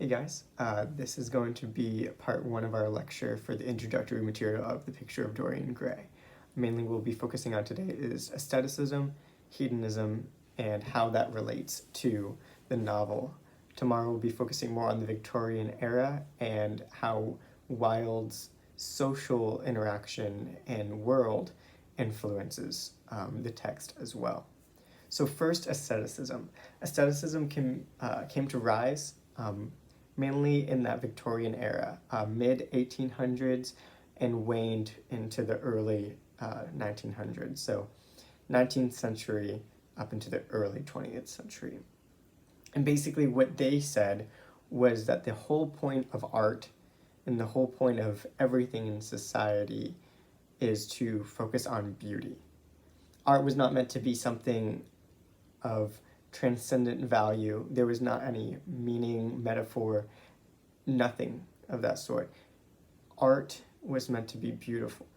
Hey guys, this is going to be part one of our lecture for the introductory material of The Picture of Dorian Gray. Mainly we'll be focusing on today is aestheticism, hedonism, and how that relates to the novel. Tomorrow we'll be focusing more on the Victorian era and how Wilde's social interaction and world influences the text as well. So first, aestheticism. Aestheticism came to rise mainly in that Victorian era, mid-1800s, and waned into the early 1900s. So 19th century up into the early 20th century. And basically what they said was that the whole point of art and the whole point of everything in society is to focus on beauty. Art was not meant to be something of transcendent value. There was not any meaning, metaphor, nothing of that sort. Art was meant to be beautiful.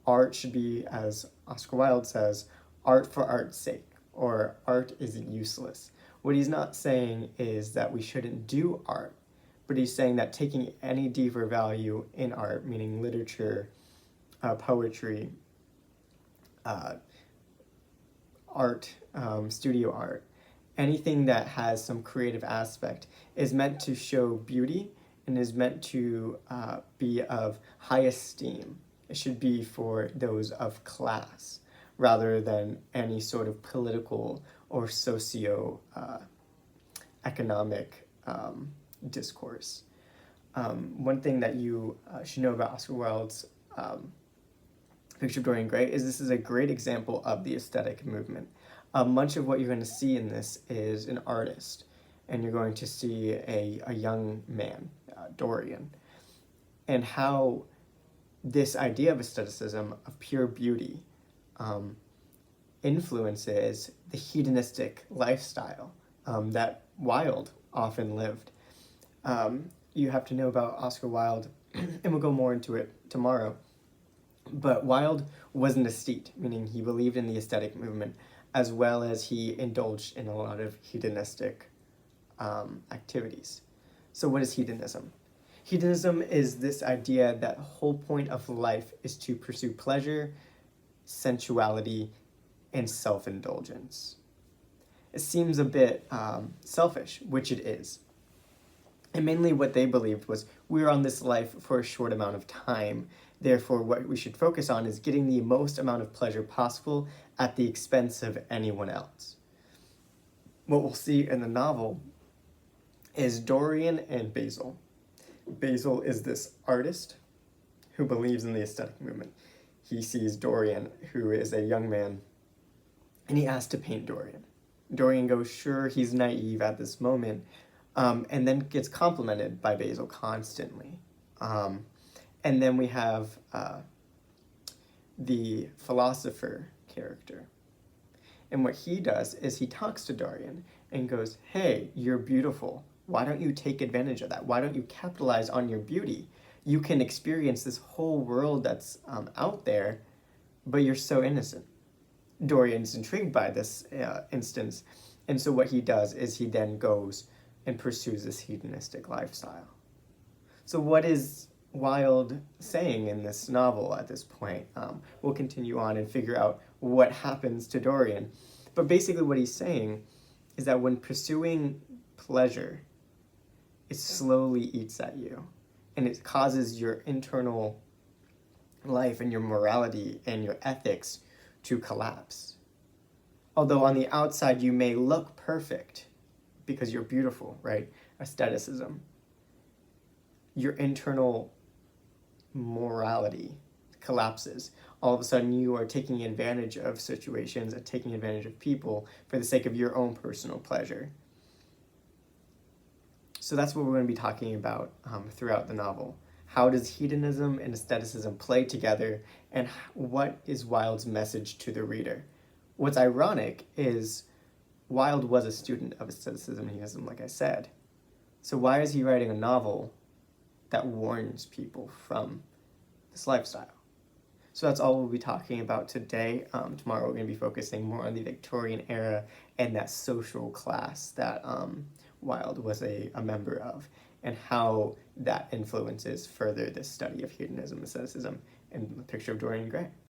Art should be, as Oscar Wilde says, art for art's sake, or art isn't useless. What he's not saying is that we shouldn't do art, but he's saying that taking any deeper value in art, meaning literature, poetry, art, studio art, anything that has some creative aspect is meant to show beauty and is meant to be of high esteem. It should be for those of class rather than any sort of political or socio-economic discourse. One thing that you should know about Oscar Wilde's Picture of Dorian Gray is this is a great example of the aesthetic movement. Much of what you're going to see in this is an artist, and you're going to see a young man, Dorian, and how this idea of aestheticism, of pure beauty, influences the hedonistic lifestyle that Wilde often lived. You have to know about Oscar Wilde, and we'll go more into it tomorrow. But Wilde was an aesthete, meaning he believed in the aesthetic movement, as well as he indulged in a lot of hedonistic activities. So what is hedonism? Hedonism is this idea that the whole point of life is to pursue pleasure, sensuality, and self-indulgence. It seems a bit selfish, which it is. And mainly what they believed was we're on this life for a short amount of time. Therefore, what we should focus on is getting the most amount of pleasure possible at the expense of anyone else. What we'll see in the novel is Dorian and Basil. Basil is this artist who believes in the aesthetic movement. He sees Dorian, who is a young man, and he asks to paint Dorian. Dorian goes, sure, he's naive at this moment, and then gets complimented by Basil constantly. And then we have the philosopher character. And what he does is he talks to Dorian and goes, hey, you're beautiful. Why don't you take advantage of that? Why don't you capitalize on your beauty? You can experience this whole world that's out there, but you're so innocent. Dorian's intrigued by this instance. And so what he does is he then goes and pursues this hedonistic lifestyle. So what is Wilde saying in this novel at this point? We'll continue on and figure out what happens to Dorian. But basically what he's saying is that when pursuing pleasure, it slowly eats at you, and it causes your internal life and your morality and your ethics to collapse. Although on the outside you may look perfect because you're beautiful, right? Aestheticism. Your internal morality collapses. All of a sudden you are taking advantage of situations and taking advantage of people for the sake of your own personal pleasure. So that's what we're going to be talking about throughout the novel. How does hedonism and aestheticism play together, and what is Wilde's message to the reader? What's ironic is Wilde was a student of aestheticism and hedonism, like I said. So why is he writing a novel that warns people from this lifestyle? So that's all we'll be talking about today. Tomorrow we're going to be focusing more on the Victorian era and that social class that Wilde was a member of, and how that influences further this study of hedonism, aestheticism, and the picture of Dorian Gray.